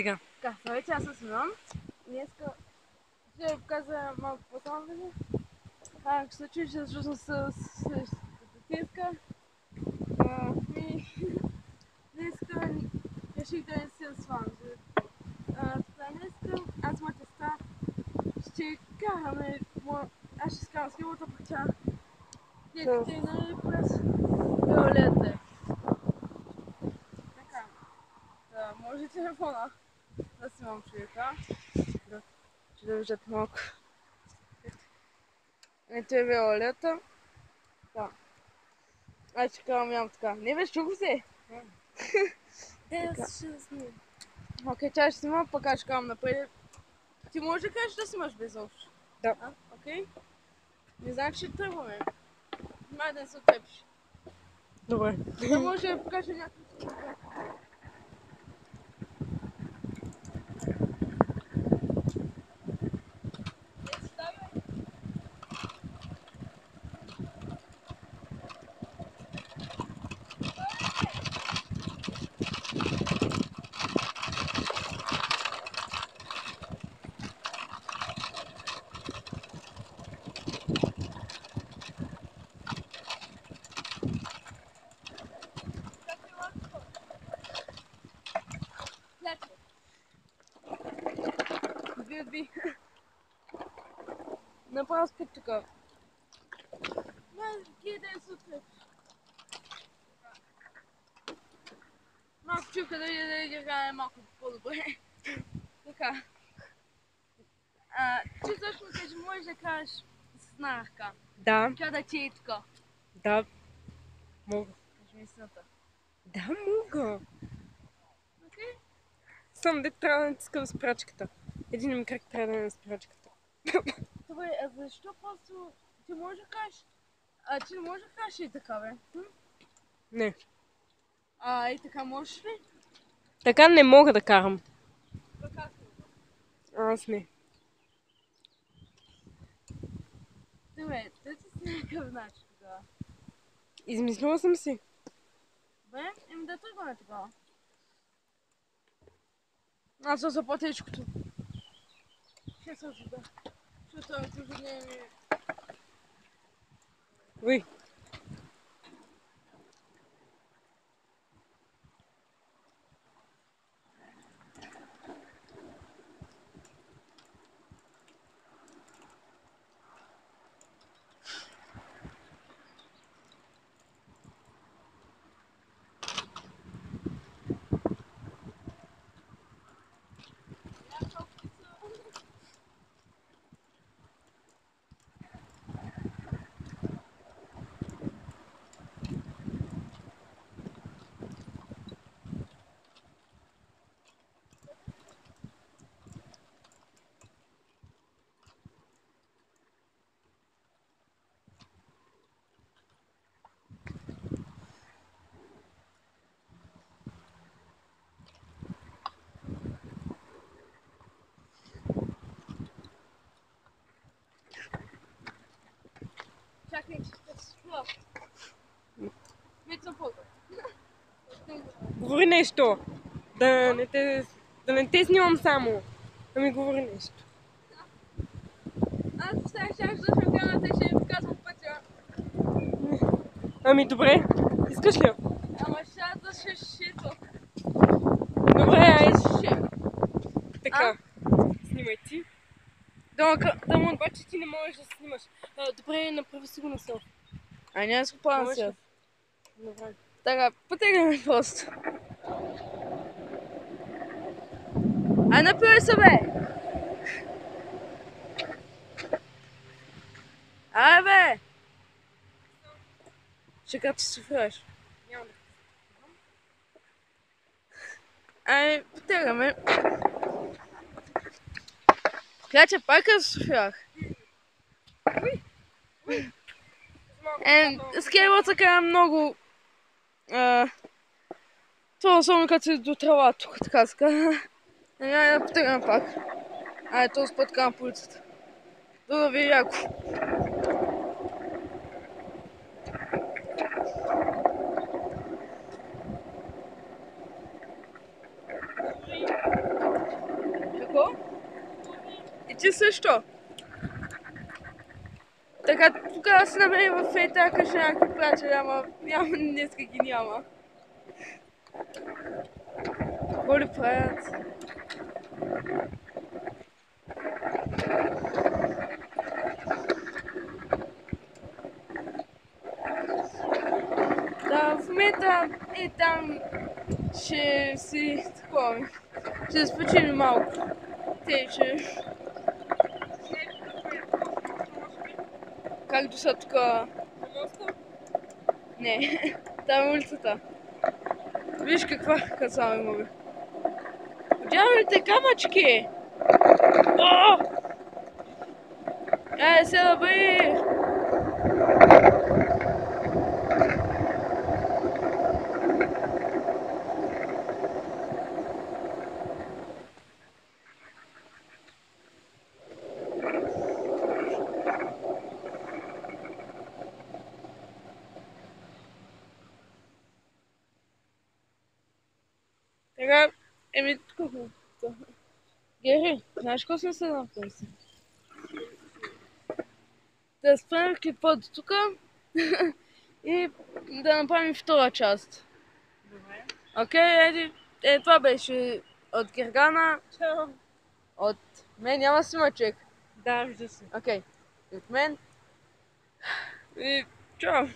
Стига. Така, вече аз се снимам. Днеска ще показа малко по-само. Как се случи, че всъщност с статистика. Днеска реших да не се свам. Днеска аз моята сестра ще караме. Аз ще скарам с килата, пък тя детите нали през Виолетта. Така. Да, може телефона да снимам човека. Ще да виждат малко. Ето е Виолетта. Да. Аз ще карам ям така. Не бе, чух се. Аз ще снимам. Окей, тя ще снима, пък аз ще карам напред. Ти може да кажеш да снимаш без общо? Да. Окей? Не знам, че ще тръгваме. Май да не се отрепиш. Добре. Да може да покажа някакво. Би. Направо спит тук. Ма, да се отрепиш. Малко чука да играе малко по-добре. Така. Ти също ми кажи, можеш да кажеш с една ръка. Да. Тя да ти е така. Да. Мога. Кажи ми истината. Да, мога. Окей? Само де трябва да натискам спирачката. Един ми крак трябва да е на спирачката. Добре, а защо просто ти можеш да кажеш? Ти не можеш да кажеш и така, бе? Не. И така можеш ли? Така не мога да карам. Така си. Аз не. Добре, да ти си някакъв начин тогава. Измислила съм си. Бе, да тръгваме тогава. Аз съм за по-тежкото. Ще се да. Защото ежедневие ми... Ой. Чакай, че ще се спла. Вече съм по-добре. Говори нещо. Да не те снимам само. Да ми говори нещо. Аз сега щях да слушам камерата и ще ви показвам пътя. Ами добре. Искаш ли? Ама ще да шишито. Добре, ай. Шиши. Така. Снимай ти. Да му обаче ти не можеш да снимаш. Добре, направи си го на селфи. Няма се плана сега. Добре. Така, потегаме просто. Направи се, бе! Бе! Ще като се шофираш. Няма да. Потегаме. Кляче, пак се шофирах. Скейлата кара много... Това особено като си до трава тук, така ска. Няма да потегаме пак. Този път карам по улицата. Да ви е яко. ти също. Така, тук аз намерих в Фейтака ще някакви приятели, ама днеска ги няма. Какво ли правят? Да, в момента е там ще си такова. Ще се почини малко. Те, че... Как доша тук? Не, там е улицата. Виж каква кацава има, бе. Дяволите камъчки! О! Сега, бе! Така, тук хубаво. Гери, знаеш какво съм се напълси? Да спрем клипа до тук и да направим втора част. Добре. Окей, това беше от Гергана. Чао. От мен няма снимачек. Да, вижда се. Окей, от мен. И чао.